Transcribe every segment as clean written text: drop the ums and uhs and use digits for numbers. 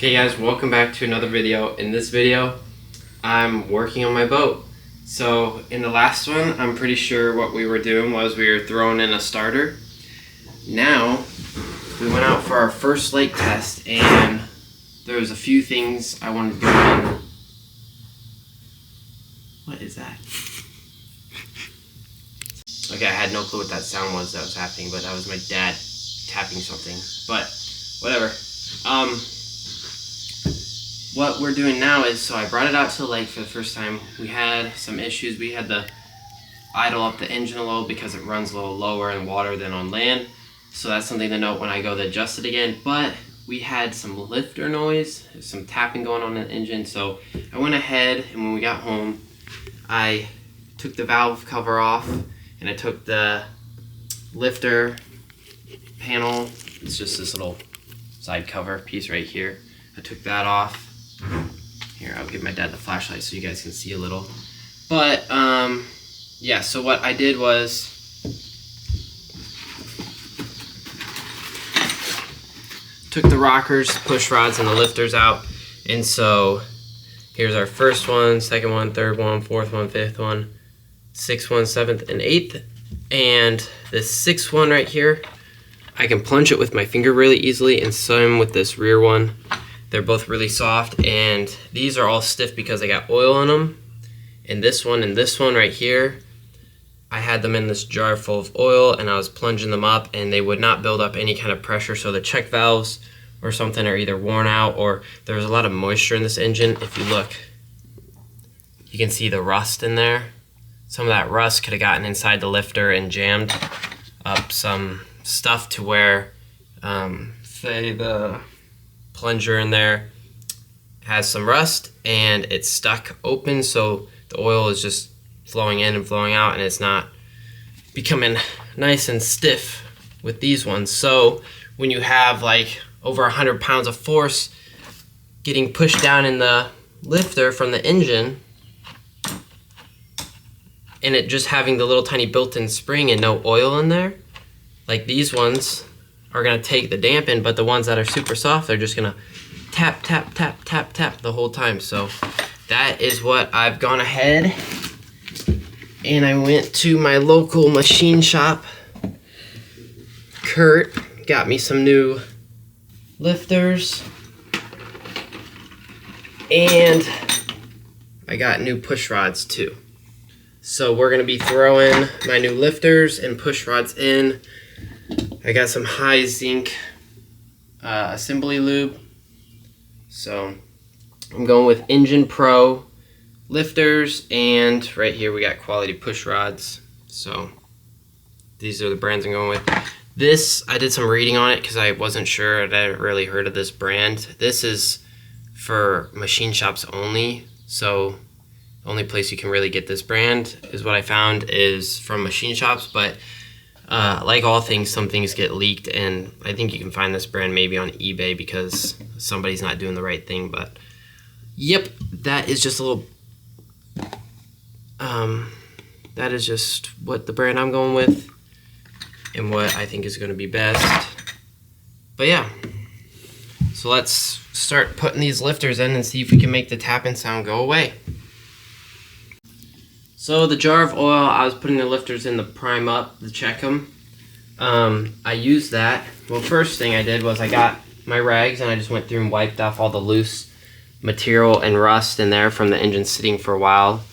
Okay guys, welcome back to another video. In this video, I'm working on my boat. So in the last one, I'm pretty sure what we were doing was we were throwing in a starter. Now, we went out for our first lake test and there was a few things I wanted to go in. What is that? Okay, I had no clue what that sound was that was happening, but that was my dad tapping something. But, whatever. What we're doing now is, so I brought it out to the lake for the first time. We had some issues. We had to idle up the engine a little because it runs a little lower in water than on land. So that's something to note when I go to adjust it again. But we had some lifter noise, some tapping going on in the engine. So I went ahead and when we got home, I took the valve cover off and I took the lifter panel. It's just this little side cover piece right here. I took that off. Here, I'll give my dad the flashlight so you guys can see a little. But, yeah, so what I did was took the rockers, push rods, and the lifters out. And so here's our first one, second one, third one, fourth one, fifth one, sixth one, seventh, and eighth. And this sixth one right here, I can plunge it with my finger really easily, and same with this rear one. They're both really soft, and these are all stiff because I got oil on them. And this one right here, I had them in this jar full of oil and I was plunging them up and they would not build up any kind of pressure. So the check valves or something are either worn out or there's a lot of moisture in this engine. If you look, you can see the rust in there. Some of that rust could have gotten inside the lifter and jammed up some stuff to where, say the plunger in there has some rust and it's stuck open, so the oil is just flowing in and flowing out and it's not becoming nice and stiff with these ones. So when you have like over 100 pounds of force getting pushed down in the lifter from the engine and it just having the little tiny built-in spring and no oil in there, like these ones are gonna take the dampen, but the ones that are super soft, they're just gonna tap, tap, tap, tap, tap the whole time. So that is what I've gone ahead and I went to my local machine shop. Kurt got me some new lifters and I got new push rods too. So we're gonna be throwing my new lifters and push rods in. I got some high zinc assembly lube. So I'm going with Engine Pro lifters, and right here we got quality push rods. So these are the brands I'm going with. This, I did some reading on it because I wasn't sure. I hadn't really heard of this brand. This is for machine shops only. So the only place you can really get this brand is what I found is from machine shops, but like all things, some things get leaked, and I think you can find this brand maybe on eBay because somebody's not doing the right thing. But yep, that is just a little that is just what the brand I'm going with and what I think is going to be best. But yeah, so let's start putting these lifters in and see if we can make the tapping sound go away. So the jar of oil, I was putting the lifters in to prime up, to check them. I used that. Well, first thing I did was I got my rags and I just went through and wiped off all the loose material and rust in there from the engine sitting for a while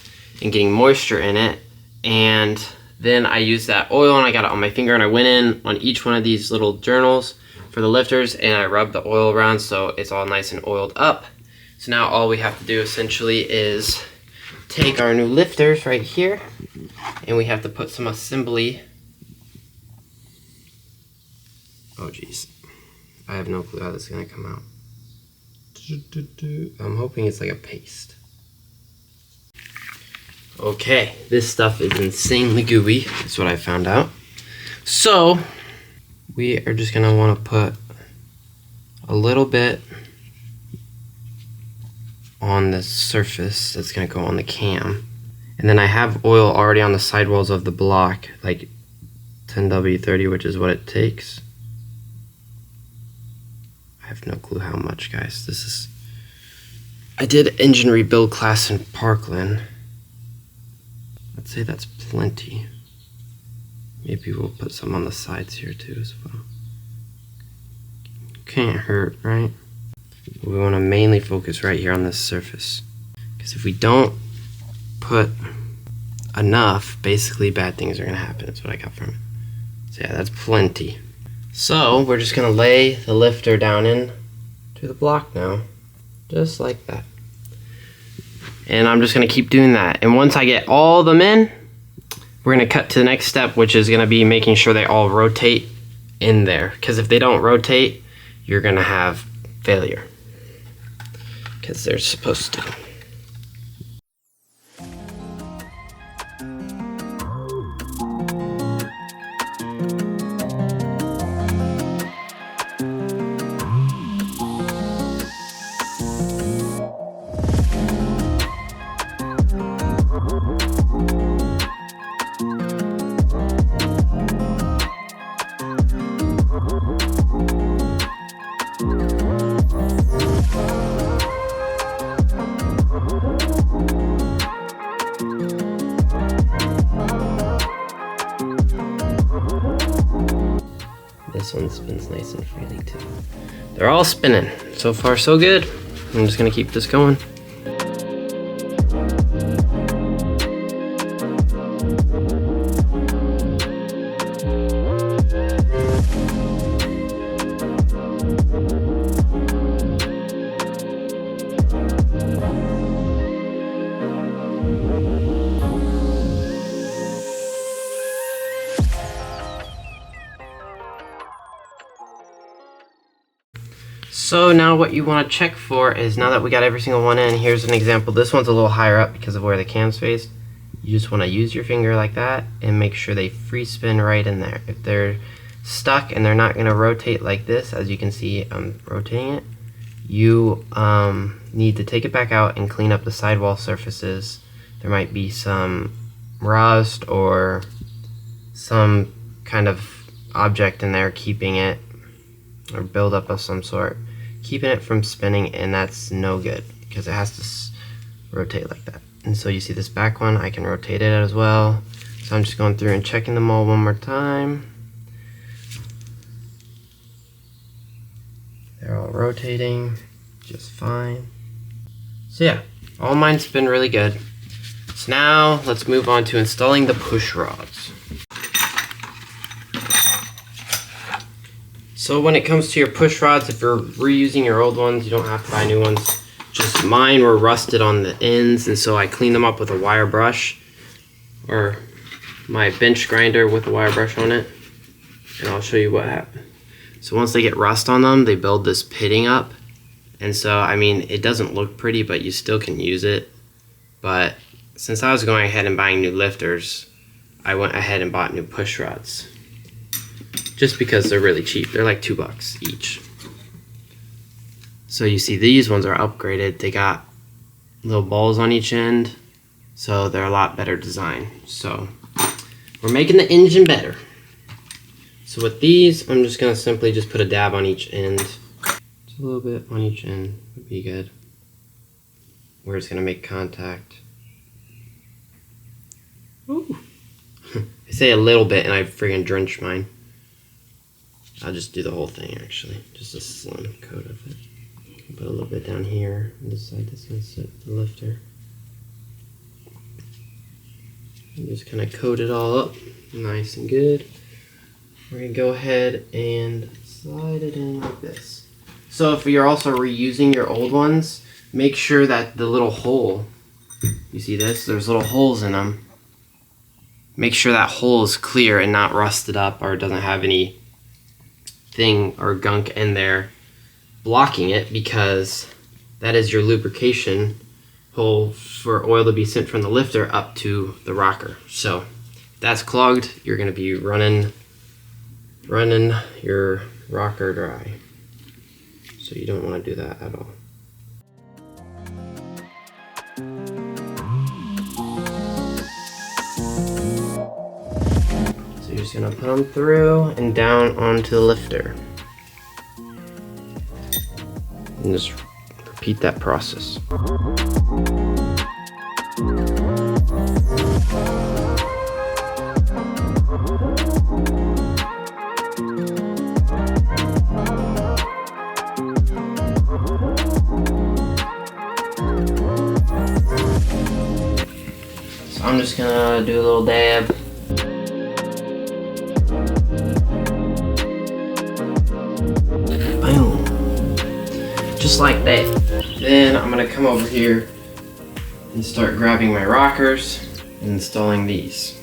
and getting moisture in it. And then I used that oil and I got it on my finger and I went in on each one of these little journals for the lifters and I rubbed the oil around so it's all nice and oiled up. So now all we have to do essentially is take our new lifters right here and we have to put some assembly. Oh geez, I have no clue how this is gonna come out. I'm hoping it's like a paste. Okay, this stuff is insanely gooey, that's what I found out. So we are just gonna wanna put a little bit on the surface that's gonna go on the cam. And then I have oil already on the sidewalls of the block, like 10W30, which is what it takes. I have have no clue how much, guys. This is... I did engine rebuild class in Parkland. I'd say that's plenty. Maybe we'll put some on the sides here too as well. Can't hurt, right? We want to mainly focus right here on this surface. Because if we don't put enough, basically bad things are going to happen. That's what I got from it. So yeah, that's plenty. So we're just going to lay the lifter down in to the block now. Just like that. And I'm just going to keep doing that. And once I get all of them in, we're going to cut to the next step, which is going to be making sure they all rotate in there. Because if they don't rotate, you're going to have failure. Because they're supposed to. This one spins nice and freely too. They're all spinning. So far so good. I'm just gonna keep this going. So now what you want to check for is, now that we got every single one in, here's an example. This one's a little higher up because of where the cam's faced. You just want to use your finger like that and make sure they free spin right in there. If they're stuck and they're not going to rotate like this, as you can see I'm rotating it, you need to take it back out and clean up the sidewall surfaces. There might be some rust or some kind of object in there keeping it, or buildup of some sort, keeping it from spinning, and that's no good because it has to rotate like that. And so you see this back one, I can rotate it as well. So I'm just going through and checking them all one more time. They're all rotating just fine. So yeah, all mine spin really good. So now let's move on to installing the push rods. So when it comes to your push rods, if you're reusing your old ones, you don't have to buy new ones. Just mine were rusted on the ends, and so I cleaned them up with a wire brush, or my bench grinder with a wire brush on it, and I'll show you what happened. So once they get rust on them, they build this pitting up, and so I mean it doesn't look pretty, but you still can use it. But since I was going ahead and buying new lifters, I went ahead and bought new push rods. Just because they're really cheap. They're like $2 each. So you see these ones are upgraded. They got little balls on each end, so they're a lot better design. So we're making the engine better. So with these, I'm just gonna simply just put a dab on each end. Just a little bit on each end would be good. Where it's gonna make contact. Ooh. I say a little bit and I friggin' drench mine. I'll just do the whole thing actually, just a slim coat of it. Put a little bit down here on this side that's going to sit the lifter. And just kind of coat it all up nice and good. We're going to go ahead and slide it in like this. So if you're also reusing your old ones, make sure that the little hole, you see this? There's little holes in them. Make sure that hole is clear and not rusted up or doesn't have any thing or gunk in there blocking it, because that is your lubrication hole for oil to be sent from the lifter up to the rocker. So if that's clogged, you're going to be running your rocker dry. So you don't want to do that at all. So you're just going to put them through and down onto the lifter. and just repeat that process. So I'm just gonna do a little dab. Boom. Just like that. Then I'm gonna come over here and start grabbing my rockers and installing these.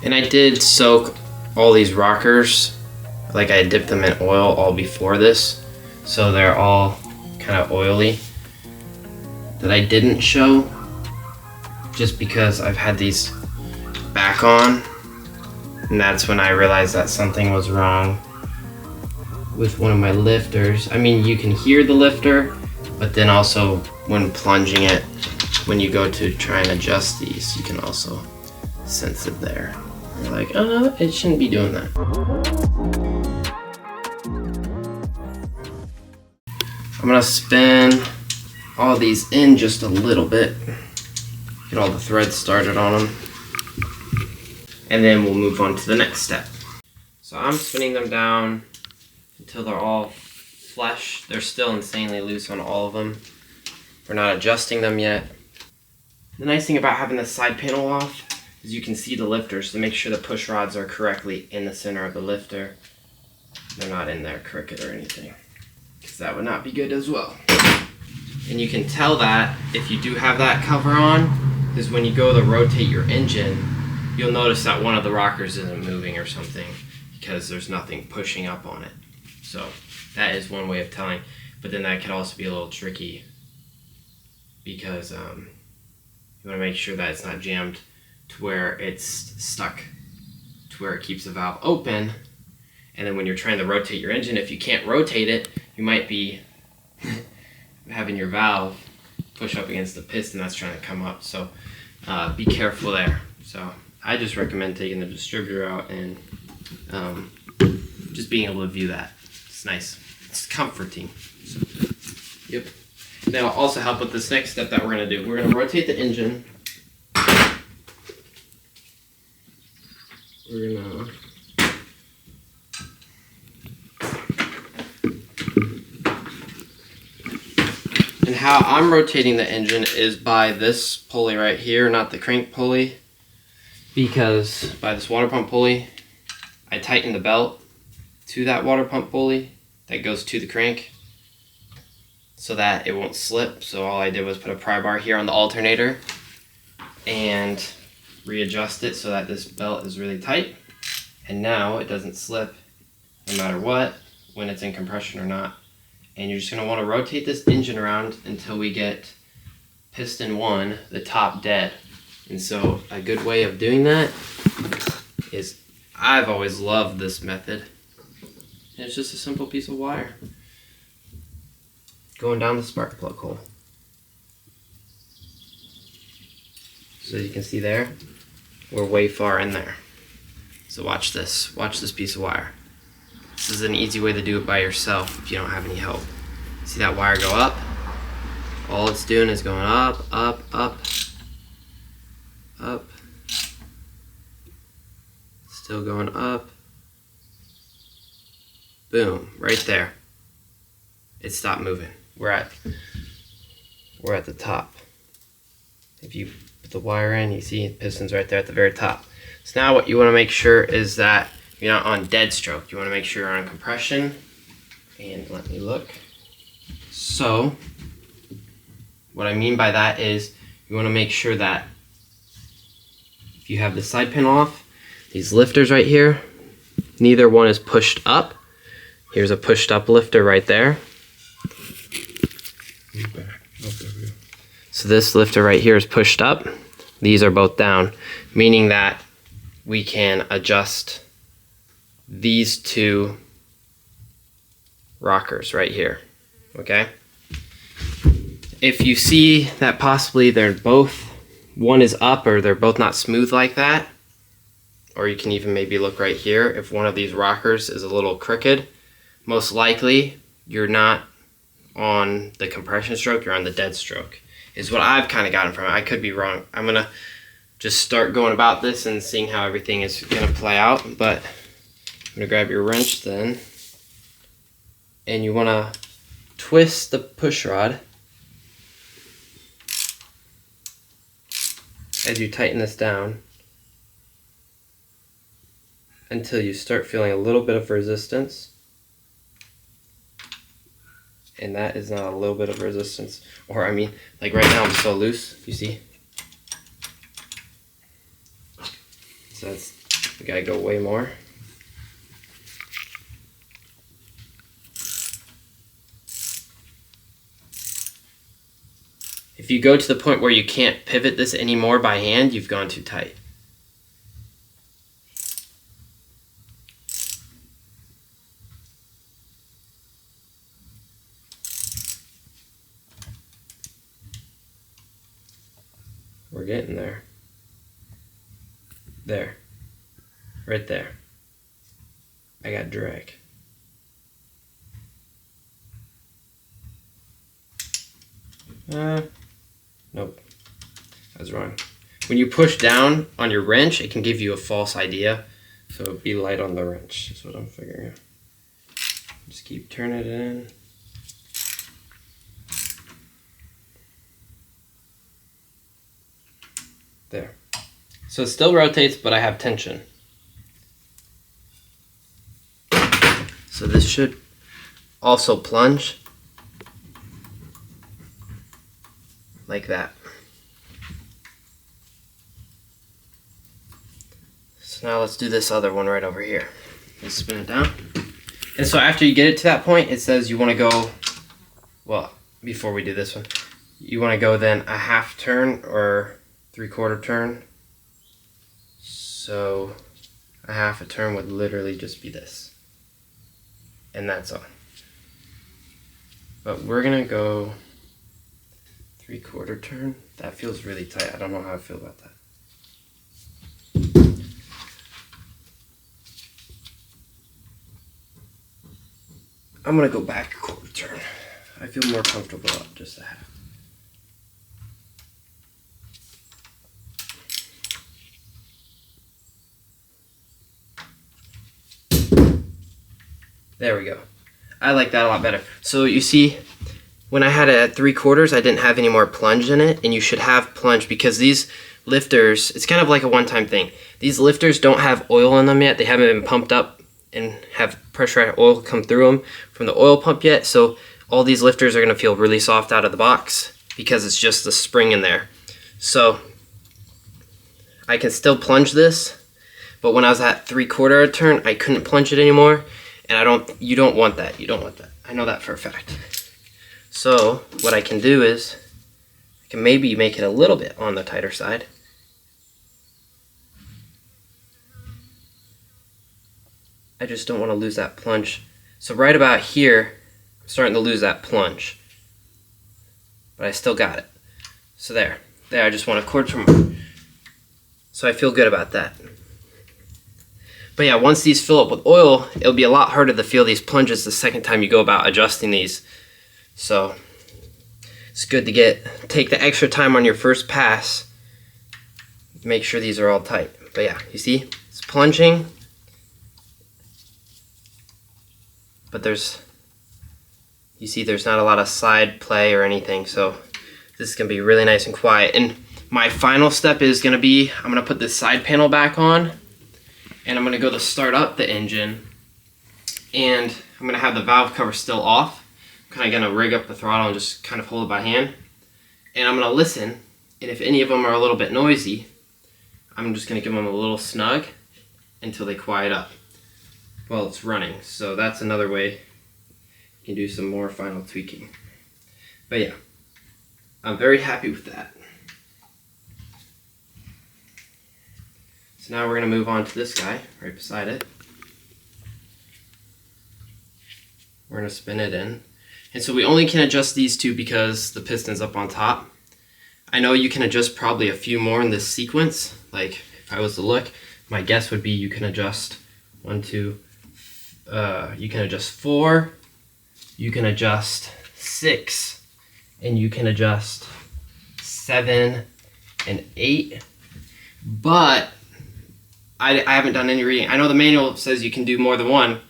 And I did soak all these rockers, like I dipped them in oil all before this, so they're all kind of oily. That I didn't show just because I've had these back on, and that's when I realized that something was wrong with one of my lifters. I mean, you can hear the lifter, but then also when plunging it, when you go to try and adjust these, you can also sense it there. You're like, oh, it shouldn't be doing that. I'm gonna spin all these in just a little bit, get all the threads started on them, and then we'll move on to the next step. So I'm spinning them down until they're all flush. They're still insanely loose on all of them. We're not adjusting them yet. The nice thing about having the side panel off is you can see the lifters to make sure the push rods are correctly in the center of the lifter. They're not in there crooked or anything, because that would not be good as well. And you can tell that if you do have that cover on, is when you go to rotate your engine, you'll notice that one of the rockers isn't moving or something because there's nothing pushing up on it. So that is one way of telling, but then that could also be a little tricky because you want to make sure that it's not jammed to where it's stuck, to where it keeps the valve open. And then when you're trying to rotate your engine, if you can't rotate it, you might be having your valve push up against the piston that's trying to come up. So be careful there. So I just recommend taking the distributor out and just being able to view that. It's nice. It's comforting. So, yep. That'll also help with this next step that we're going to do. We're going to rotate the engine. We're going to and how I'm rotating the engine is by this pulley right here, not the crank pulley, because by this water pump pulley, I tighten the belt to that water pump pulley that goes to the crank so that it won't slip. So all I did was put a pry bar here on the alternator and readjust it so that this belt is really tight. And now it doesn't slip no matter what, when it's in compression or not. And you're just going to want to rotate this engine around until we get piston 1, the top dead. And so a good way of doing that is, I've always loved this method. And it's just a simple piece of wire going down the spark plug hole. So you can see there, we're way far in there. So watch this piece of wire. This is an easy way to do it by yourself if you don't have any help. See that wire go up? All it's doing is going up, up, up, up. Still going up. Boom, right there. It stopped moving. We're at the top. If you put the wire in, you see the piston's right there at the very top. So now what you want to make sure is that you're not on dead stroke. You want to make sure you're on compression. And let me look. So what I mean by that is you want to make sure that if you have the side pin off, these lifters right here, neither one is pushed up. Here's a pushed up lifter right there. So this lifter right here is pushed up. These are both down, meaning that we can adjust these two rockers right here, okay? If you see that possibly they're both one is up or they're both not smooth like that, or you can even maybe look right here, if one of these rockers is a little crooked, most likely you're not on the compression stroke, you're on the dead stroke, is what I've kind of gotten from it. I could be wrong. I'm gonna just start going about this and seeing how everything is gonna play out, but I'm gonna grab your wrench then, and you wanna twist the push rod as you tighten this down until you start feeling a little bit of resistance. And that is not a little bit of resistance. Or I mean, like right now I'm so loose, you see? So that's, we gotta go way more. If you go to the point where you can't pivot this anymore by hand, you've gone too tight. We're getting there. There. Right there. I got drag. Nope. I was wrong. When you push down on your wrench, it can give you a false idea. So be light on the wrench, is what I'm figuring out. Just keep turning it in. There. So it still rotates, but I have tension. So this should also plunge like that. So now let's do this other one right over here. Let's spin it down. And so after you get it to that point, it says you want to go, well, before we do this one, you want to go then a half turn or 3/4 turn. So a half a turn would literally just be this. And that's all. But we're gonna go 3/4 turn. That feels really tight. I don't know how I feel about that. I'm gonna go back a 1/4 turn. I feel more comfortable up just a half. There we go. I like that a lot better. So you see, when I had it at 3/4, I didn't have any more plunge in it, and you should have plunge because these lifters, it's kind of like a one-time thing. These lifters don't have oil in them yet. They haven't been pumped up and have pressurized oil come through them from the oil pump yet. So all these lifters are gonna feel really soft out of the box because it's just the spring in there. So I can still plunge this, but when I was at 3/4 turn, I couldn't plunge it anymore. And you don't want that. You don't want that. I know that for a fact. So what I can do is I can maybe make it a little bit on the tighter side. I just don't want to lose that plunge. So right about here, I'm starting to lose that plunge. But I still got it. So there, I just want a 1/4 turn more. So I feel good about that. But yeah, once these fill up with oil, it'll be a lot harder to feel these plunges the second time you go about adjusting these. So it's good to take the extra time on your first pass. Make sure these are all tight. But yeah, you see, it's plunging. But you see there's not a lot of side play or anything. So this is gonna be really nice and quiet. And my final step is gonna be, I'm gonna put this side panel back on. And I'm gonna go to start up the engine, and I'm gonna have the valve cover still off. I'm kinda gonna rig up the throttle and just kind of hold it by hand. And I'm gonna listen, and if any of them are a little bit noisy, I'm just gonna give them a little snug until they quiet up while it's running. So that's another way you can do some more final tweaking. But yeah, I'm very happy with that. So now we're going to move on to this guy right beside it. We're going to spin it in. And so we only can adjust these two because the piston's up on top. I know you can adjust probably a few more in this sequence. Like if I was to look, my guess would be you can adjust you can adjust 4, you can adjust 6, and you can adjust 7 and 8. But I haven't done any reading. I know the manual says you can do more than one,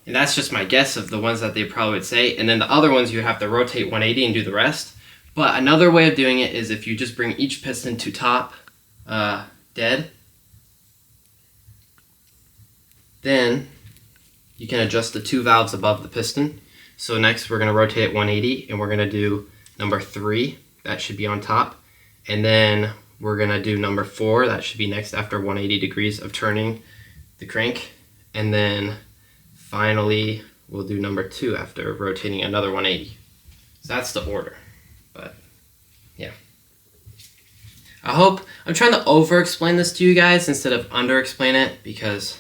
and that's just my guess of the ones that they probably would say. And then the other ones you have to rotate 180 and do the rest. But another way of doing it is if you just bring each piston to top dead, then you can adjust the 2 valves above the piston. So next we're going to rotate it 180 and we're going to do number 3. That should be on top. And then we're going to do number 4. That should be next after 180 degrees of turning the crank. And then finally we'll do number 2 after rotating another 180. So that's the order. But yeah. I'm trying to over-explain this to you guys instead of under-explain it, because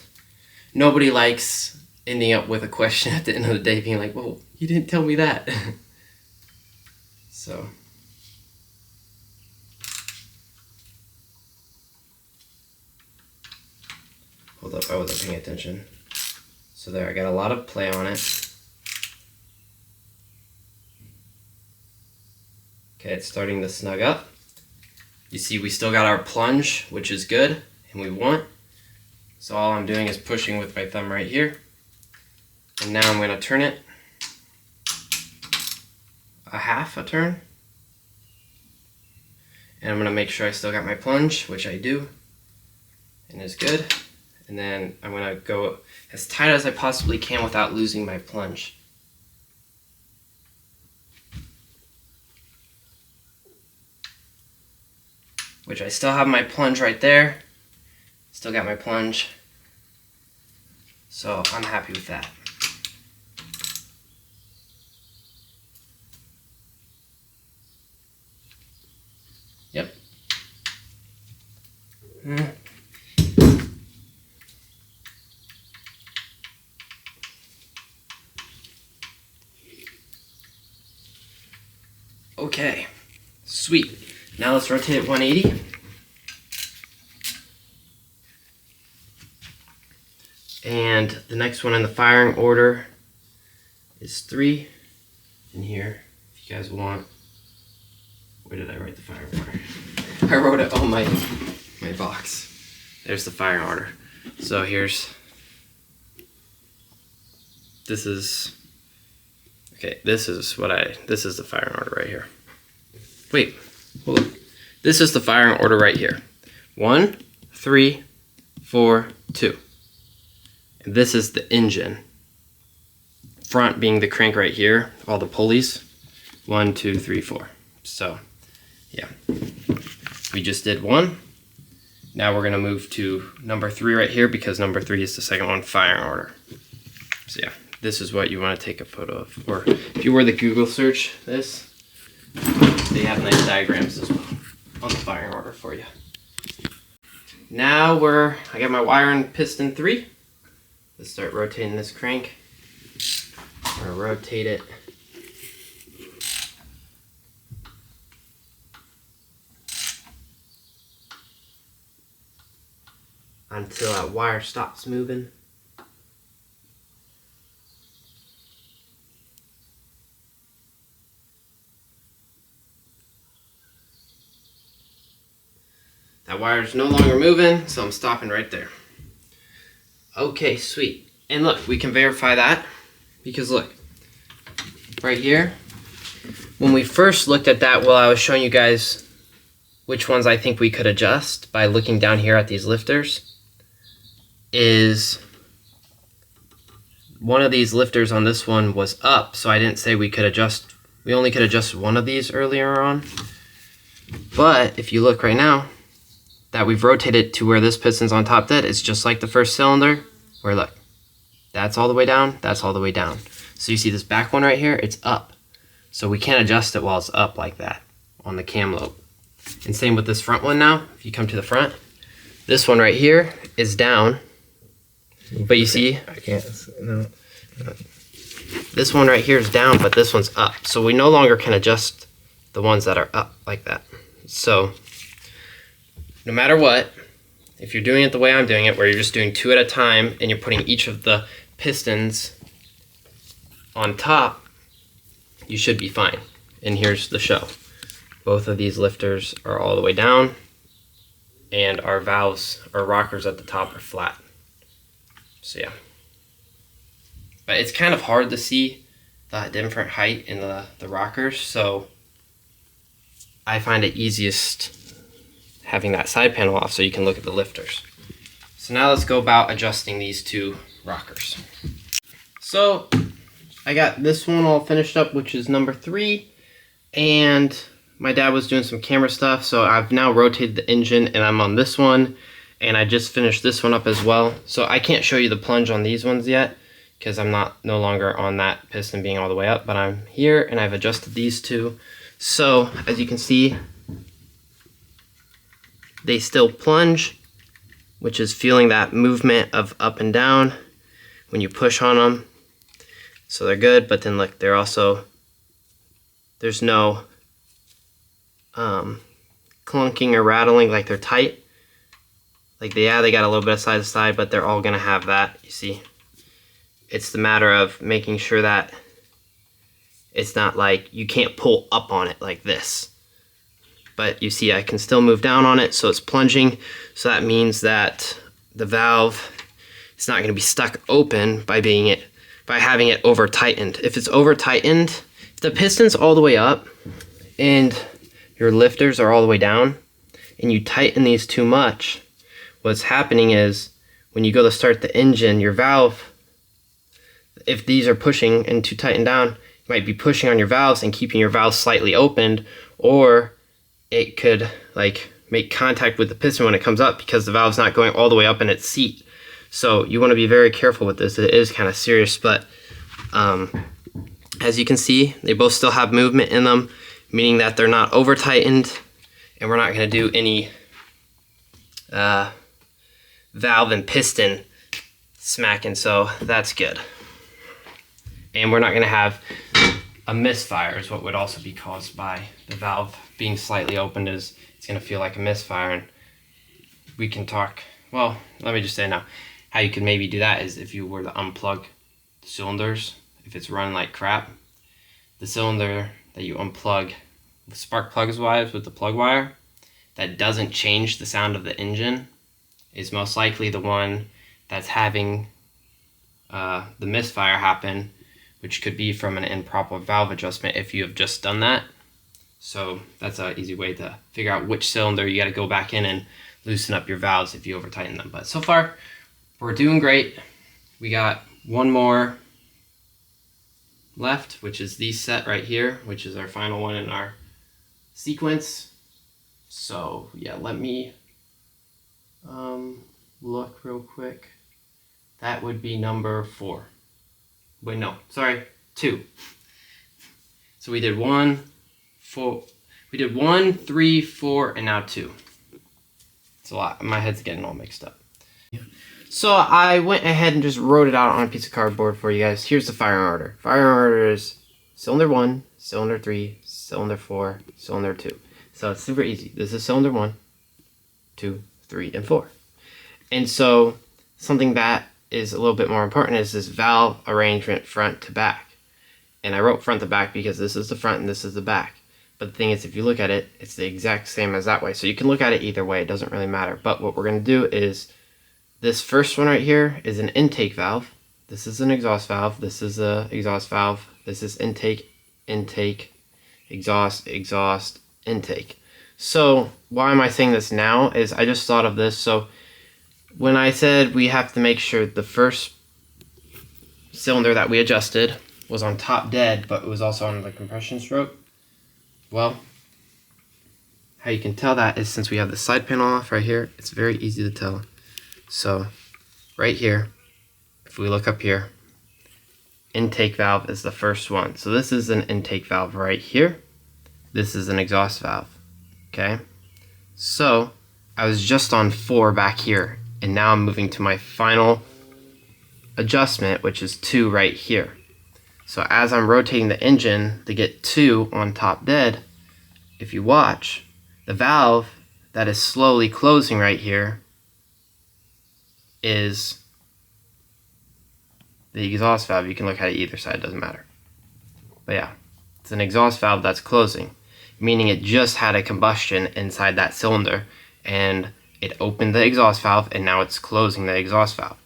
nobody likes ending up with a question at the end of the day being like, well, you didn't tell me that. So. Hold up, I wasn't paying attention. So there, I got a lot of play on it. Okay, it's starting to snug up. You see we still got our plunge, which is good, and we want. So all I'm doing is pushing with my thumb right here. And now I'm going to turn it a half a turn. And I'm going to make sure I still got my plunge, which I do, and is good. And then I'm going to go as tight as I possibly can without losing my plunge. Which I still have my plunge right there. Still got my plunge. So I'm happy with that. Yep. Okay, sweet. Now let's rotate it 180. And the next one in the firing order is 3 in here. If you guys want, where did I write the firing order? I wrote it on my box. There's the firing order. So this is the firing order right here. Wait, hold on. This is the firing order right here. 1, 3, 4, 2. And this is the engine. Front being the crank right here, all the pulleys. 1, 2, 3, 4. So, yeah. We just did 1. Now we're gonna move to number 3 right here, because number 3 is the second one firing order. So yeah, this is what you wanna take a photo of. Or if you were to Google search this, they have nice diagrams as well on the firing order for you. Now I got my wire in piston 3. Let's start rotating this crank. I'm gonna rotate it until that wire stops moving. That wire is no longer moving, so I'm stopping right there. Okay, sweet. And look, we can verify that, because look, right here, when we first looked at that, I was showing you guys which ones I think we could adjust by looking down here at these lifters, is one of these lifters on this one was up, so I didn't say we only could adjust one of these earlier on. But if you look right now, that we've rotated to where this piston's on top dead, it's just like the first cylinder, where look, that's all the way down, that's all the way down. So you see this back one right here, it's up. So we can't adjust it while it's up like that on the cam lobe. And same with this front one now. If you come to the front, this one right here is down. But you see, I can't, no. This one right here is down, but this one's up. So we no longer can adjust the ones that are up like that. So no matter what, if you're doing it the way I'm doing it, where you're just doing 2 at a time and you're putting each of the pistons on top, you should be fine. And here's the show. Both of these lifters are all the way down, and our valves, our rockers at the top are flat. So yeah. But it's kind of hard to see the different height in the rockers, so I find it easiest having that side panel off so you can look at the lifters. So now let's go about adjusting these 2 rockers. So I got this one all finished up, which is number 3, and my dad was doing some camera stuff, so I've now rotated the engine and I'm on this one, and I just finished this one up as well. So I can't show you the plunge on these ones yet because I'm no longer on that piston being all the way up, but I'm here and I've adjusted these 2. So as you can see, they still plunge, which is feeling that movement of up and down when you push on them. So they're good, but then look, they're also, there's no clunking or rattling, like they're tight. Like they got a little bit of side to side, but they're all gonna have that, you see. It's the matter of making sure that it's not like you can't pull up on it like this. But you see I can still move down on it, so it's plunging. So that means that the valve is not gonna be stuck open by having it over tightened. If it's over tightened, if the piston's all the way up and your lifters are all the way down and you tighten these too much, what's happening is when you go to start the engine, your valve, if these are pushing and too tightened down, you might be pushing on your valves and keeping your valves slightly opened, or it could like make contact with the piston when it comes up because the valve's not going all the way up in its seat. So you want to be very careful with this. It is kind of serious, but as you can see, they both still have movement in them, meaning that they're not over tightened, and we're not going to do any valve and piston smacking, so that's good. And we're not going to have a misfire, is what would also be caused by the valve being slightly opened. Is it's going to feel like a misfire. And we can talk, well, let me just say now, how you could maybe do that is if you were to unplug the cylinders, if it's running like crap, the cylinder that you unplug the spark plugs wise with the plug wire, that doesn't change the sound of the engine, is most likely the one that's having the misfire happen, which could be from an improper valve adjustment if you have just done that. So that's an easy way to figure out which cylinder you got to go back in and loosen up your valves if you over tighten them. But so far we're doing great. We got one more left, which is the set right here, which is our final one in our sequence. So yeah, let me look real quick. That would be number 4. Wait, no, sorry, 2. So we did 1, 4, we did 1, 3, 4, and now 2. It's a lot. My head's getting all mixed up. So I went ahead and just wrote it out on a piece of cardboard for you guys. Here's the firing order. Firing order is cylinder 1, cylinder 3, cylinder 4, cylinder 2. So it's super easy. This is cylinder 1, 2, 3, and 4. And so something that is a little bit more important is this valve arrangement front to back. And I wrote front to back because this is the front and this is the back. But the thing is, if you look at it, it's the exact same as that way. So you can look at it either way. It doesn't really matter. But what we're going to do is this first one right here is an intake valve. This is an exhaust valve. This is a exhaust valve. This is intake, intake, exhaust, exhaust, intake. So why am I saying this now is I just thought of this. So when I said we have to make sure the first cylinder that we adjusted was on top dead, but it was also on the compression stroke, well, how you can tell that is since we have the side panel off right here, it's very easy to tell. So right here, if we look up here, intake valve is the first one. So this is an intake valve right here. This is an exhaust valve, okay? So I was just on 4 back here, and now I'm moving to my final adjustment, which is 2 right here. So as I'm rotating the engine to get 2 on top dead, if you watch, The valve that is slowly closing right here is the exhaust valve. You can look at it either side, doesn't matter. But yeah, it's an exhaust valve that's closing, meaning it just had a combustion inside that cylinder and it opened the exhaust valve and now it's closing the exhaust valve.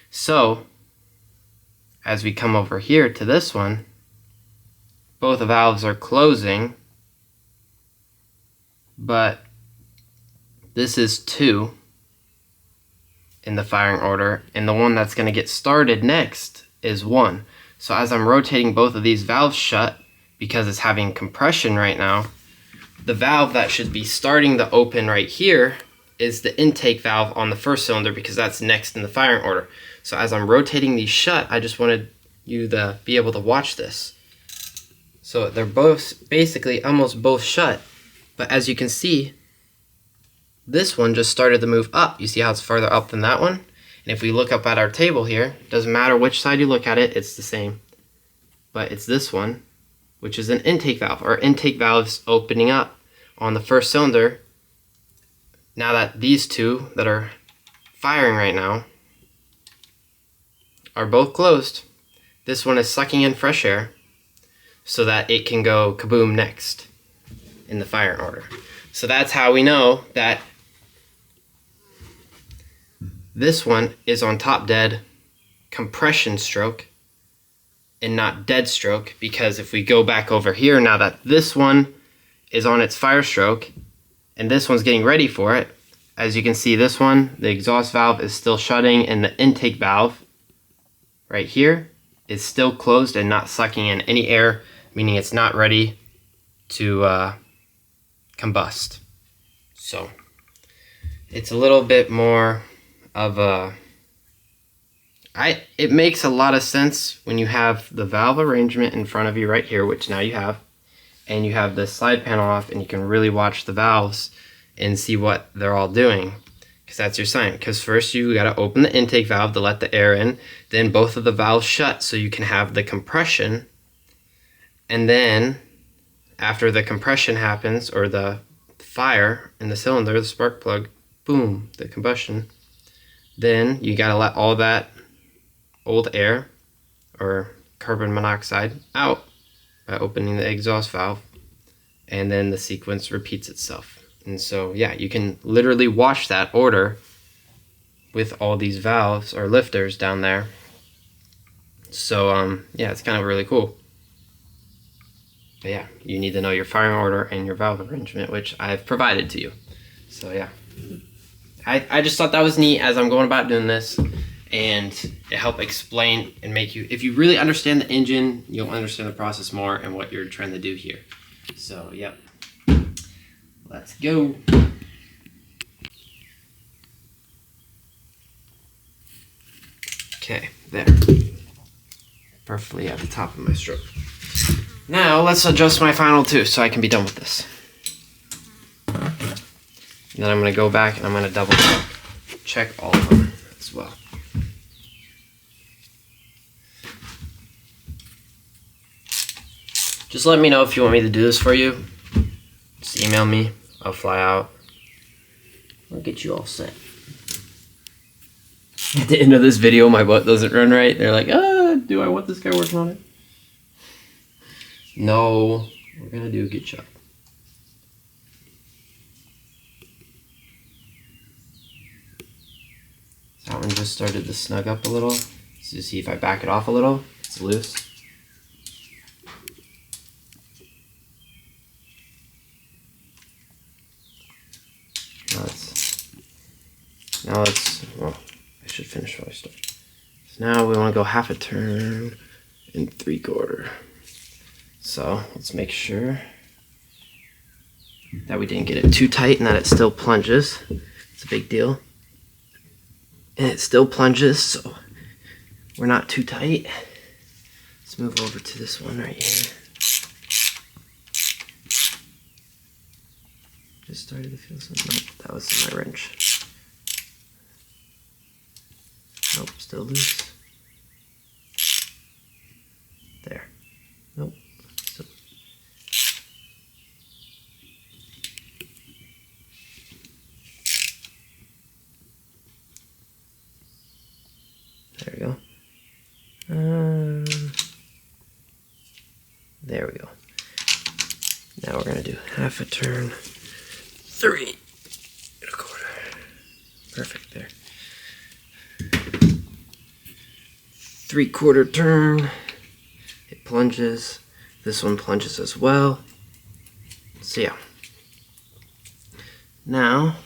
So as we come over here to this one, both the valves are closing, but this is 2 in the firing order, and the one that's going to get started next is 1. So as I'm rotating both of these valves shut, because it's having compression right now, the valve that should be starting to open right here is the intake valve on the first cylinder, because that's next in the firing order. So as I'm rotating these shut, I just wanted you to be able to watch this. So they're both basically almost both shut, but as you can see, this one just started to move up. You see how it's farther up than that one? And if we look up at our table here, it doesn't matter which side you look at it, it's the same. But it's this one, which is an intake valve. Our intake valve's opening up on the first cylinder. Now that these two that are firing right now are both closed, this one is sucking in fresh air so that it can go kaboom next in the firing order. So that's how we know that this one is on top dead compression stroke and not dead stroke, because if we go back over here, now that this one is on its fire stroke and this one's getting ready for it, as you can see, this one, the exhaust valve is still shutting and the intake valve right here is still closed and not sucking in any air, meaning it's not ready to combust. So it's a little bit more of a, it makes a lot of sense when you have the valve arrangement in front of you right here, which now you have, and you have the slide panel off and you can really watch the valves and see what they're all doing, because that's your sign. Because first you got to open the intake valve to let the air in, then both of the valves shut so you can have the compression, and then after the compression happens, or the fire in the cylinder, the spark plug, boom, the combustion, then you got to let all that old air or carbon monoxide out by opening the exhaust valve, and then the sequence repeats itself. And so yeah, you can literally watch that order with all these valves or lifters down there. So yeah, it's kind of really cool. But yeah, you need to know your firing order and your valve arrangement, which I've provided to you. So yeah, I just thought that was neat as I'm going about doing this, and it helped explain and make you, if you really understand the engine, you'll understand the process more and what you're trying to do here. So yep, let's go. Okay, there. Perfectly at the top of my stroke. Now let's adjust my final two so I can be done with this. And then I'm going to go back and I'm going to double check all of them as well. Just let me know if you want me to do this for you. Just email me. I'll fly out. I'll get you all set. At the end of this video, my butt doesn't run right. They're like, do I want this guy working on it? No, we're going to do a good job. That one just started to snug up a little. So you see if I back it off a little, it's loose. Now let's, well, I should finish what I started. So now we want to go half a turn and 3/4. So let's make sure that we didn't get it too tight and that it still plunges. It's a big deal. And it still plunges, so we're not too tight. Let's move over to this one right here. Just started to feel something. Nope, that was in my wrench. Nope, still loose. There. Nope. Still. There we go. There we go. Now we're gonna do half a turn, 3 1/4. Perfect there. 3/4 turn. It plunges. This one plunges as well. So yeah. Now,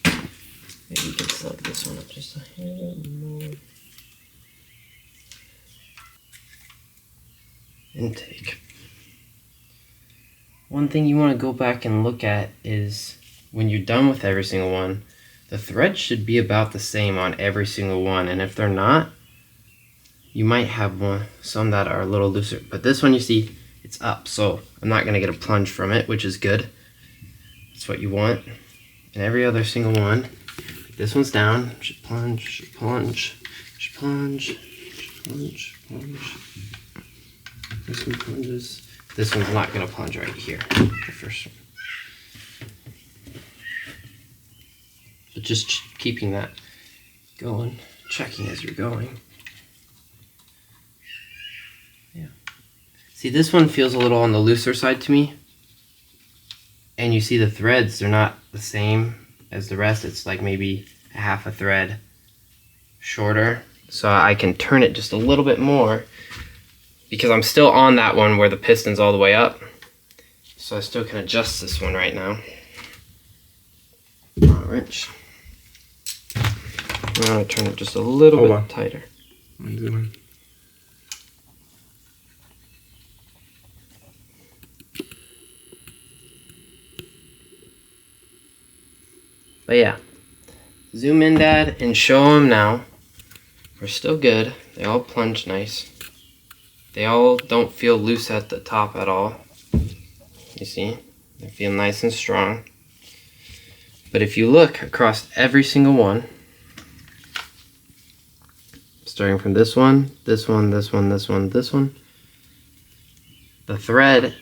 maybe we can slug this one up just a hair more. Intake. One thing you want to go back and look at is when you're done with every single one, the threads should be about the same on every single one, and if they're not, you might have some that are a little looser. But this one, you see, it's up, so I'm not going to get a plunge from it, which is good. That's what you want. And every other single one, this one's down, should plunge, should plunge, should plunge, should plunge, plunge. This one plunges. This one's not going to plunge right here, the first one. But just keeping that going, checking as you're going. Yeah. See, this one feels a little on the looser side to me. And you see the threads, they're not the same as the rest. It's like maybe a half a thread shorter. So I can turn it just a little bit more because I'm still on that one where the piston's all the way up. So I still can adjust this one right now. Wrench. I'm going to turn it just a little bit tighter. I'm zooming. But yeah, zoom in, Dad, and show them now. We're still good. They all plunge nice. They all don't feel loose at the top at all. You see? They feel nice and strong. But if you look across every single one, starting from this one, this one, this one, this one, this one, the thread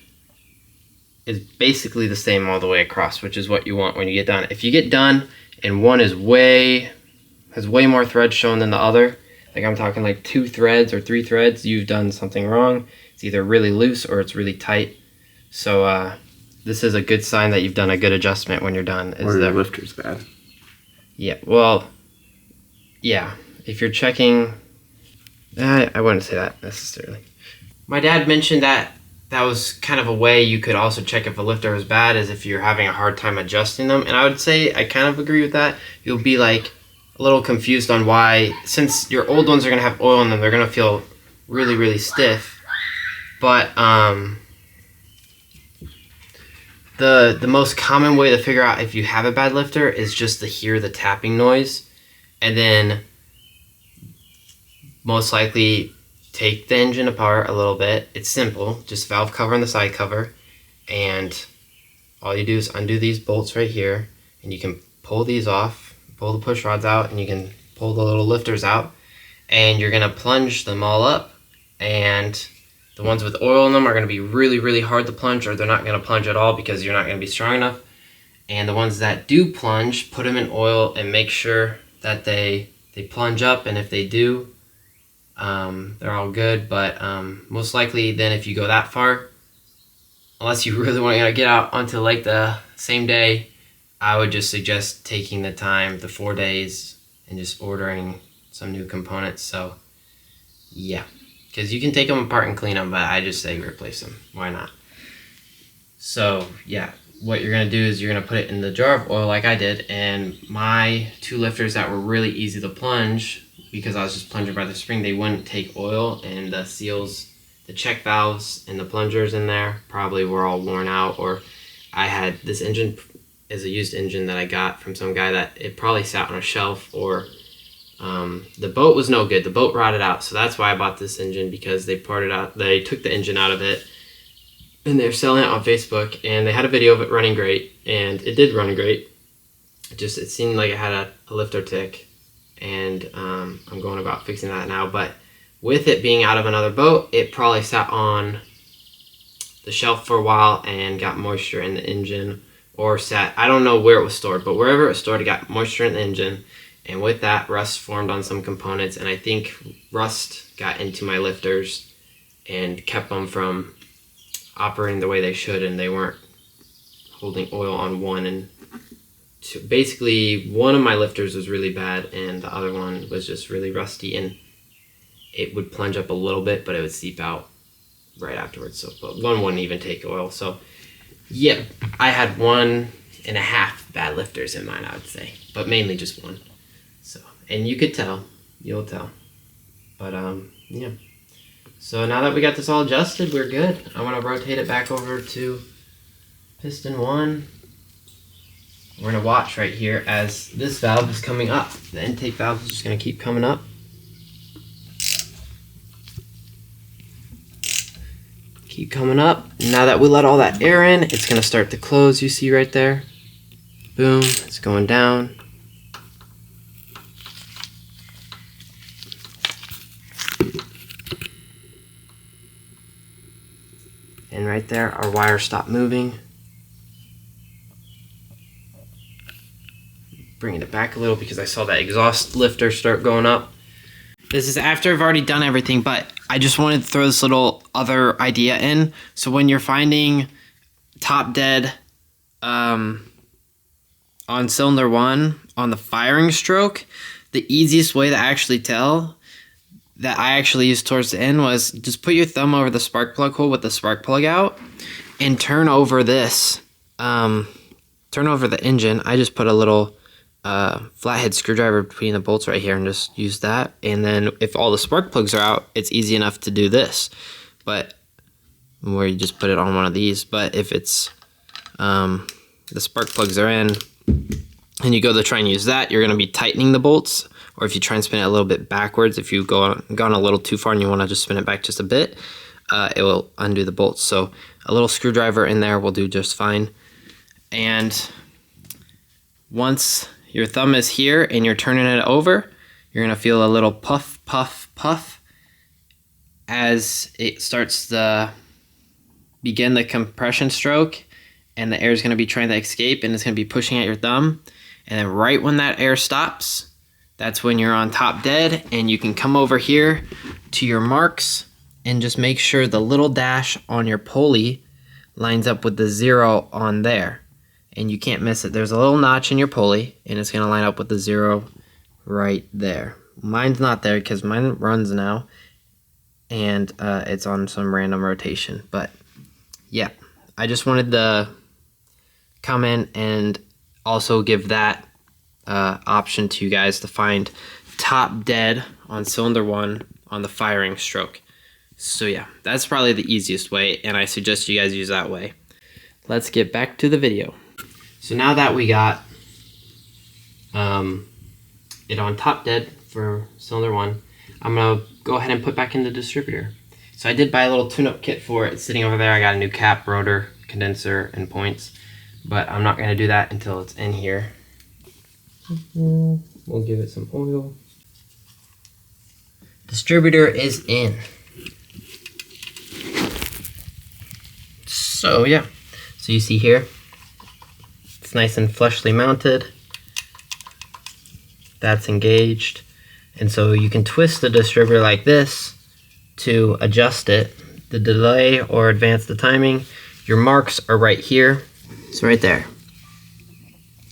is basically the same all the way across, which is what you want when you get done. If you get done and one is has way more threads shown than the other, like I'm talking like 2 threads or 3 threads, you've done something wrong. It's either really loose or it's really tight. So this is a good sign that you've done a good adjustment when you're done. Or your lifter's bad. Yeah, well, yeah. If you're checking, I wouldn't say that necessarily. My dad mentioned that was kind of a way you could also check if a lifter was bad, is if you're having a hard time adjusting them. And I would say I kind of agree with that. You'll be like a little confused on why, since your old ones are going to have oil in them, they're going to feel really, really stiff. But the most common way to figure out if you have a bad lifter is just to hear the tapping noise, and then most likely take the engine apart a little bit. It's simple, just valve cover and the side cover, and all you do is undo these bolts right here, and you can pull these off, pull the push rods out, and you can pull the little lifters out, and you're gonna plunge them all up. And the ones with oil in them are gonna be really, really hard to plunge, or they're not gonna plunge at all because you're not gonna be strong enough. And the ones that do plunge, put them in oil and make sure that they plunge up, and if they do, they're all good. But most likely then, if you go that far, unless you really want to get out onto like the same day, I would just suggest taking the time, the 4 days, and just ordering some new components. So yeah, because you can take them apart and clean them, but I just say replace them. Why not? So yeah, what you're gonna do is you're gonna put it in the jar of oil like I did. And my 2 lifters that were really easy to plunge, because I was just plunging by the spring, they wouldn't take oil, and the seals, the check valves and the plungers in there probably were all worn out, or I had this engine is a used engine that I got from some guy that it probably sat on a shelf, or the boat was no good. The boat rotted out, so that's why I bought this engine, because they took the engine out of it, and they're selling it on Facebook, and they had a video of it running great, and it did run great. It seemed like it had a lifter tick. And I'm going about fixing that now. But with it being out of another boat, it probably sat on the shelf for a while and got moisture in the engine, or sat, I don't know where it was stored, but wherever it was stored, it got moisture in the engine, And with that, rust formed on some components, and I think rust got into my lifters and kept them from operating the way they should, and they weren't holding oil on one. And basically, one of my lifters was really bad, and the other one was just really rusty, and it would plunge up a little bit, but it would seep out right afterwards. So, but one wouldn't even take oil. So, yeah, I had 1.5 bad lifters in mine, I would say, but mainly just one. So, and you could tell, you'll tell. But yeah. So now that we got this all adjusted, we're good. I'm gonna rotate it back over to piston 1. We're gonna watch right here as this valve is coming up. The intake valve is just gonna keep coming up. Keep coming up. Now that we let all that air in, it's gonna start to close, you see right there. Boom, it's going down. And right there, our wire stopped moving. Bringing it back a little because I saw that exhaust lifter start going up. This is after I've already done everything, but I just wanted to throw this little other idea in. So when you're finding top dead on cylinder 1 on the firing stroke, the easiest way to actually tell that I actually used towards the end was just put your thumb over the spark plug hole with the spark plug out and turn over this, turn over the engine. I just put a little flathead screwdriver between the bolts right here and just use that. And then if all the spark plugs are out, it's easy enough to do this, but where you just put it on one of these. But if it's the spark plugs are in and you go to try and use that, you're going to be tightening the bolts. Or if you try and spin it a little bit backwards, if you've gone a little too far and you want to just spin it back just a bit, it will undo the bolts. So a little screwdriver in there will do just fine. And once your thumb is here and you're turning it over, you're going to feel a little puff, puff, puff as it starts to begin the compression stroke, and the air is going to be trying to escape and it's going to be pushing at your thumb. And then right when that air stops, that's when you're on top dead, and you can come over here to your marks and just make sure the little dash on your pulley lines up with the 0 on there. And you can't miss it. There's a little notch in your pulley, and it's going to line up with the 0 right there. Mine's not there because mine runs now, and it's on some random rotation. But yeah, I just wanted to come in and also give that option to you guys to find top dead on cylinder 1 on the firing stroke. So yeah, that's probably the easiest way, and I suggest you guys use that way. Let's get back to the video. So now that we got it on top dead for cylinder 1, I'm gonna go ahead and put back in the distributor. So I did buy a little tune-up kit for it. It's sitting over there. I got a new cap, rotor, condenser, and points, but I'm not gonna do that until it's in here. We'll give it some oil. Distributor is in. So yeah, so you see here, it's nice and flushly mounted. That's engaged. And so you can twist the distributor like this to adjust it, the delay or advance the timing. Your marks are right here. It's right there.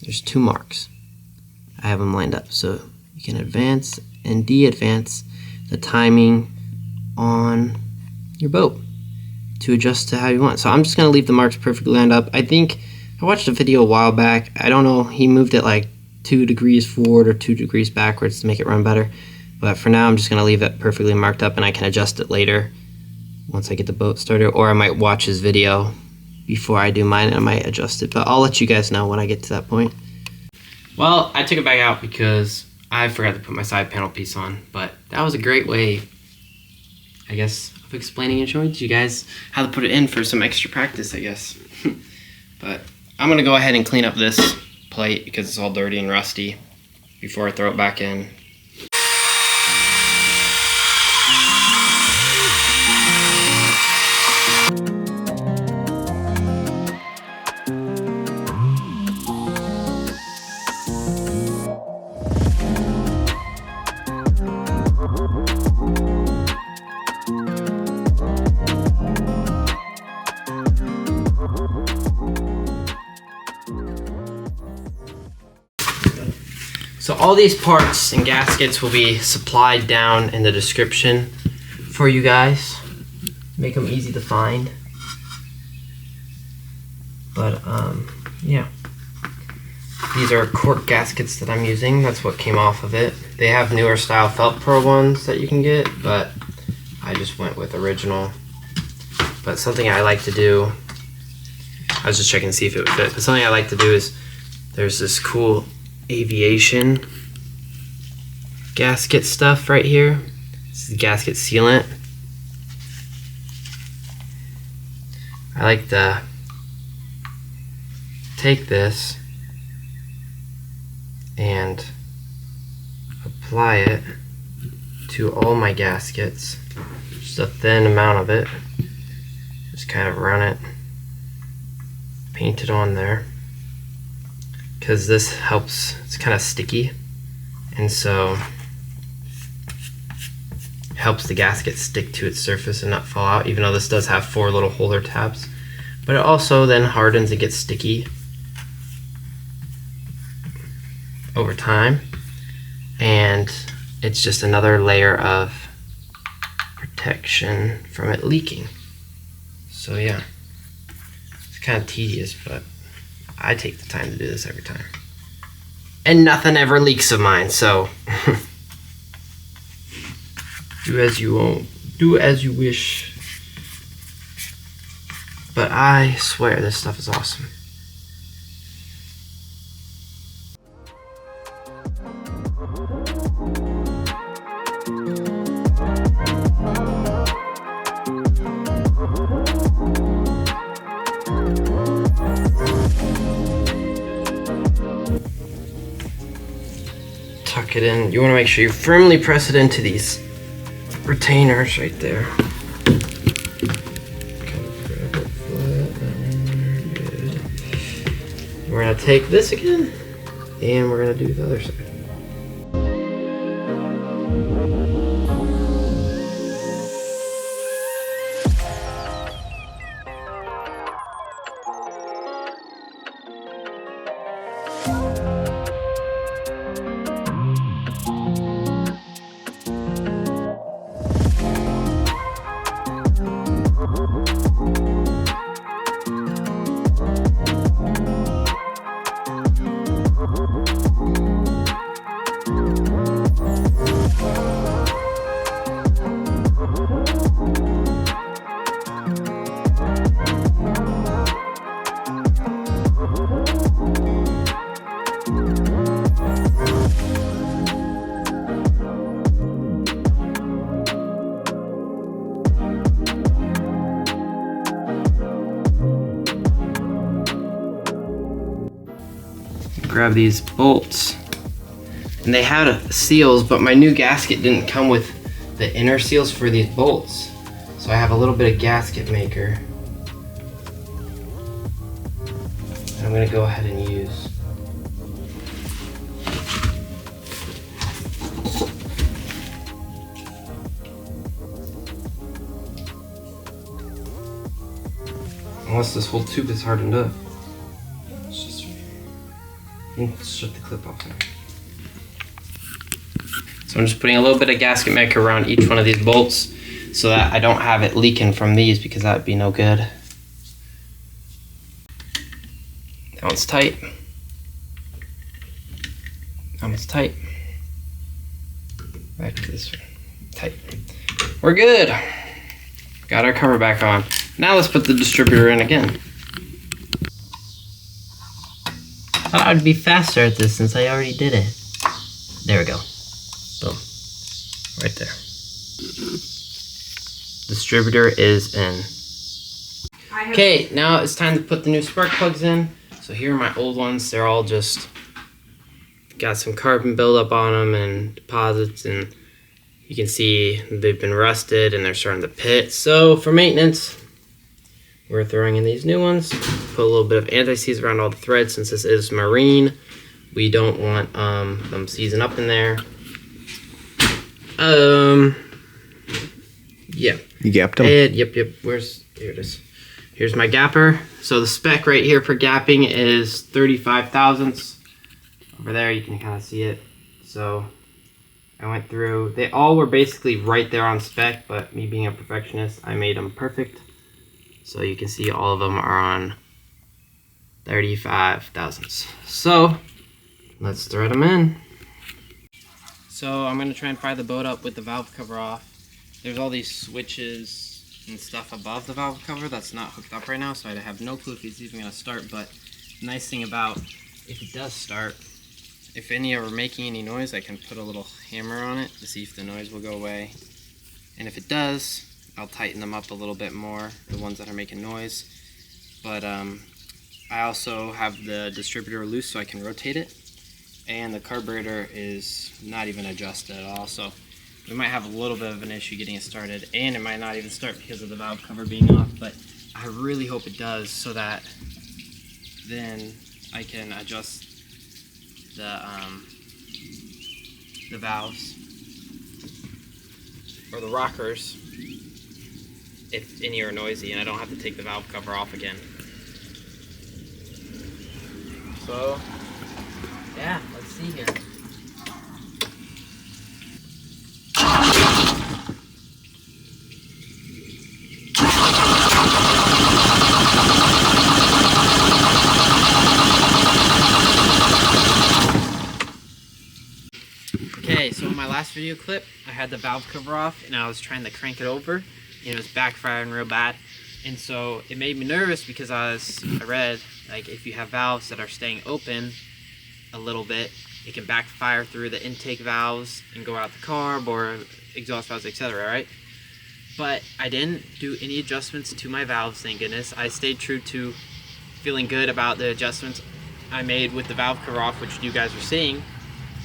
There's 2 marks. I have them lined up, so you can advance and de-advance the timing on your boat to adjust to how you want. So I'm just going to leave the marks perfectly lined up. I think I watched a video a while back. I don't know, he moved it like 2 degrees forward or 2 degrees backwards to make it run better. But for now, I'm just going to leave it perfectly marked up, and I can adjust it later once I get the boat started. Or I might watch his video before I do mine, and I might adjust it. But I'll let you guys know when I get to that point. Well, I took it back out because I forgot to put my side panel piece on, but that was a great way, I guess, of explaining and showing to you guys how to put it in for some extra practice, I guess. But I'm going to go ahead and clean up this plate because it's all dirty and rusty before I throw it back in. all these parts and gaskets will be supplied down in the description for you guys. Make them easy to find. But yeah. These are cork gaskets that I'm using. That's what came off of it. They have newer style Felt Pro ones that you can get, but I just went with original. But something I like to do, I was just checking to see if it would fit, but something I like to do is, there's this cool aviation gasket stuff right here. This is gasket sealant. I like to take this and apply it to all my gaskets. Just a thin amount of it. Just kind of run it, paint it on there. Because this helps, it's kind of sticky, and so it helps the gasket stick to its surface and not fall out, even though this does have 4 little holder tabs. But it also then hardens and gets sticky over time, and it's just another layer of protection from it leaking. So yeah, it's kind of tedious, but I take the time to do this every time. And nothing ever leaks of mine, so do as you won't, do as you wish. But I swear this stuff is awesome. Tuck it in. You want to make sure you firmly press it into these retainers right there. Kind of grab it flat. Good. We're going to take this again, and we're going to do the other side. Grab these bolts, and they had seals, but my new gasket didn't come with the inner seals for these bolts, so I have a little bit of gasket maker that I'm going to go ahead and use. Unless this whole tube is hardened up. Shut the clip off there. So I'm just putting a little bit of gasket maker around each one of these bolts so that I don't have it leaking from these, because that would be no good. That one's tight. That one's tight. Back to this one. Tight. We're good. Got our cover back on. Now let's put the distributor in again. Thought I'd be faster at this since I already did it. There we go. Boom. Right there. Distributor is in. Okay, now it's time to put the new spark plugs in. So here are my old ones. They're all just got some carbon buildup on them and deposits, and you can see they've been rusted and they're starting to pit. So for maintenance, we're throwing in these new ones. Put a little bit of anti-seize around all the threads since this is marine. We don't want them seizing up in there. Yeah. You gapped them? Yep. Here it is. Here's my gapper. So the spec right here for gapping is 35 thousandths. Over there you can kind of see it. So I went through, they all were basically right there on spec, but me being a perfectionist, I made them perfect. So you can see all of them are on 35 thousandths. So let's thread them in. So I'm gonna try and fire the boat up with the valve cover off. There's all these switches and stuff above the valve cover that's not hooked up right now, so I have no clue if it's even gonna start. But the nice thing about, if it does start, if any are making any noise, I can put a little hammer on it to see if the noise will go away. And if it does, I'll tighten them up a little bit more, the ones that are making noise. But I also have the distributor loose so I can rotate it. And the carburetor is not even adjusted at all, so we might have a little bit of an issue getting it started, and it might not even start because of the valve cover being off. But I really hope it does, so that then I can adjust the valves or the rockers if any are noisy, and I don't have to take the valve cover off again. So yeah, let's see here. Okay, so in my last video clip, I had the valve cover off and I was trying to crank it over and it was backfiring real bad. And so it made me nervous because I read, like, if you have valves that are staying open a little bit, it can backfire through the intake valves and go out the carb or exhaust valves, etc., right? But I didn't do any adjustments to my valves, thank goodness. I stayed true to feeling good about the adjustments I made with the valve cover off, which you guys are seeing.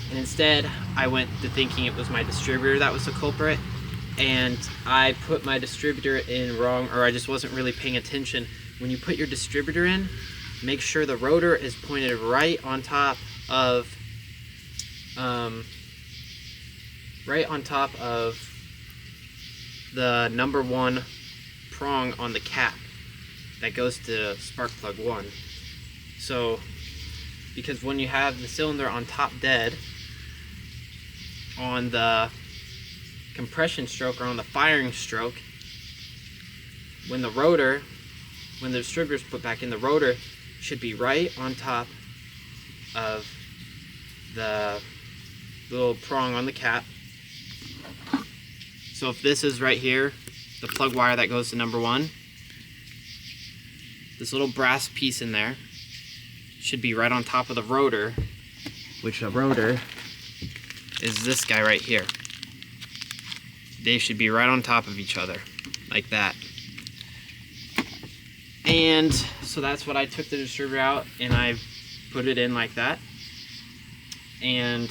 And instead, I went to thinking it was my distributor that was the culprit. And I put my distributor in wrong, or I just wasn't really paying attention. When you put your distributor in, make sure the rotor is pointed right on top of the number 1 prong on the cap that goes to spark plug 1. So, because when you have the cylinder on top dead on the compression stroke or on the firing stroke, when the distributor is put back in, the rotor should be right on top of the little prong on the cap. So if this is right here, the plug wire that goes to number 1, this little brass piece in there should be right on top of the rotor, which the rotor is this guy right here. They should be right on top of each other, like that. And so that's what I took the distributor out and I put it in like that. And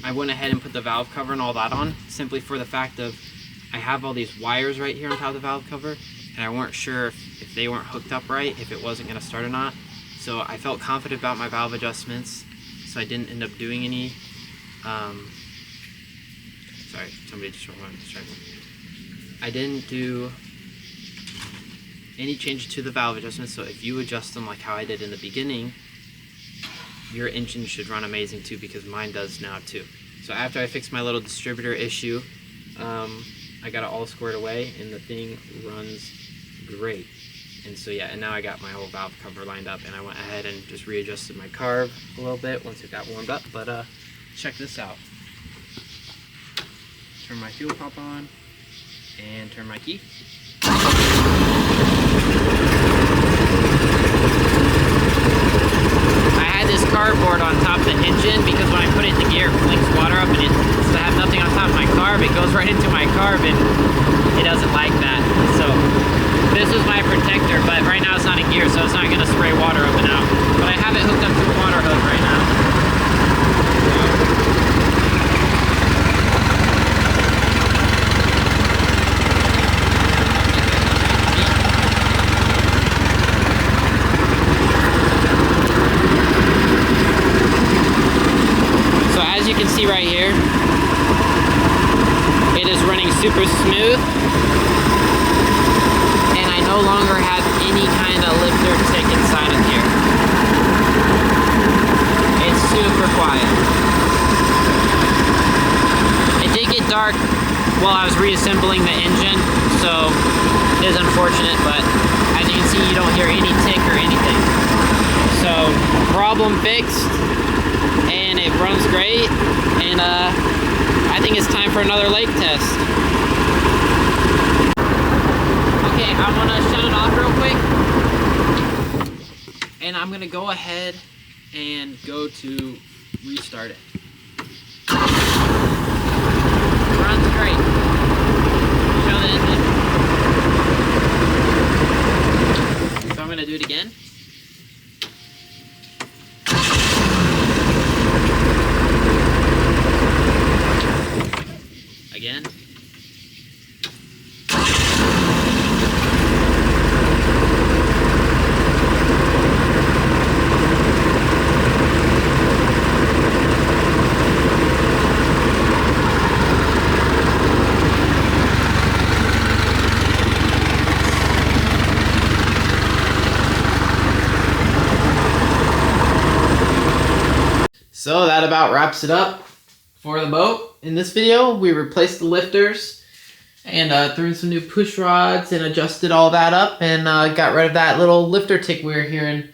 I went ahead and put the valve cover and all that on, simply for the fact of I have all these wires right here on top of the valve cover, and I weren't sure if they weren't hooked up right, if it wasn't going to start or not. So I felt confident about my valve adjustments, so I didn't end up doing any. Sorry, somebody just wanted to distract me. I didn't do any changes to the valve adjustments, so if you adjust them like how I did in the beginning, your engine should run amazing too, because mine does now too. So after I fixed my little distributor issue, I got it all squared away and the thing runs great. And so yeah, and now I got my whole valve cover lined up, and I went ahead and just readjusted my carb a little bit once it got warmed up. But check this out. Turn my fuel pump on and turn my key. I had this cardboard on top of the engine because when I put it in the gear, it flings water up, and since I have nothing on top of my carb, it goes right into my carb, and it doesn't like that. So this is my protector, but right now it's not in gear, so it's not going to spray water up and out. But I have it hooked up to the water hose right now. Right here, it is running super smooth, and I no longer have any kind of lifter tick inside of here. It's super quiet. It did get dark while I was reassembling the engine, so it is unfortunate, but as you can see, you don't hear any tick or anything. So, problem fixed, and it runs great, and I think it's time for another lake test. Okay, I want to shut it off real quick, and I'm going to go ahead and go to restart it. Runs great. Show the engine. So I'm going to do it again. Again. So that about wraps it up for the boat. In this video, we replaced the lifters and threw in some new push rods and adjusted all that up and got rid of that little lifter tick we were hearing.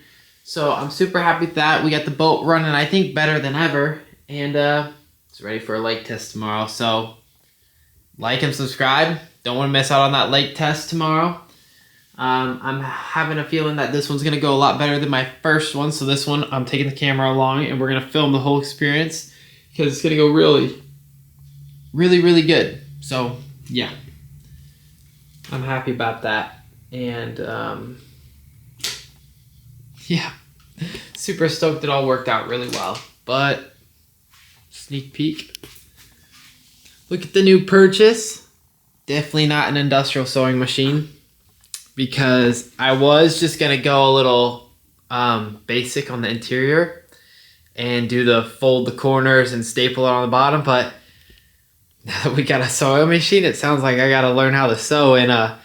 So I'm super happy with that. We got the boat running, I think, better than ever. And it's ready for a lake test tomorrow. So like and subscribe. Don't want to miss out on that lake test tomorrow. I'm having a feeling that this one's going to go a lot better than my first one. So this one, I'm taking the camera along and we're going to film the whole experience because it's going to go really, really good. So yeah, I'm happy about that. And yeah, super stoked it all worked out really well. But sneak peek. Look at the new purchase. Definitely not an industrial sewing machine, because I was just gonna go a little basic on the interior and do the fold the corners and staple it on the bottom, but now that we got a sewing machine, it sounds like I gotta learn how to sew, and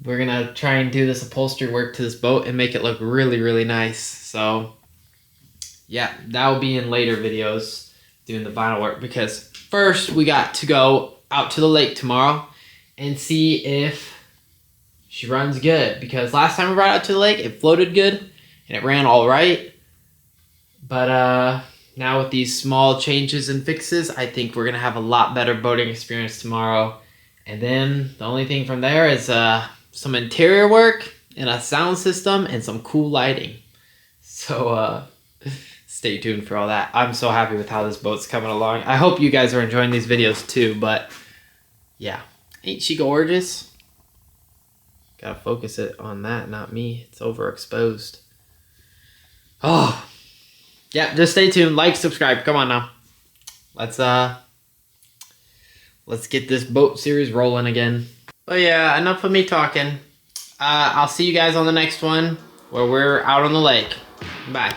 we're gonna try and do this upholstery work to this boat and make it look really nice. So yeah, that will be in later videos, doing the vinyl work, because first we got to go out to the lake tomorrow and see if she runs good, because last time we brought it out to the lake, it floated good and it ran all right. But now with these small changes and fixes, I think we're gonna have a lot better boating experience tomorrow. And then the only thing from there is some interior work and a sound system and some cool lighting. So stay tuned for all that. I'm so happy with how this boat's coming along. I hope you guys are enjoying these videos too, but yeah, ain't she gorgeous? Gotta focus it on that, not me. It's overexposed. Oh, yeah, just stay tuned. Like, subscribe. Come on now. Let's get this boat series rolling again. But yeah, enough of me talking. I'll see you guys on the next one where we're out on the lake. Bye.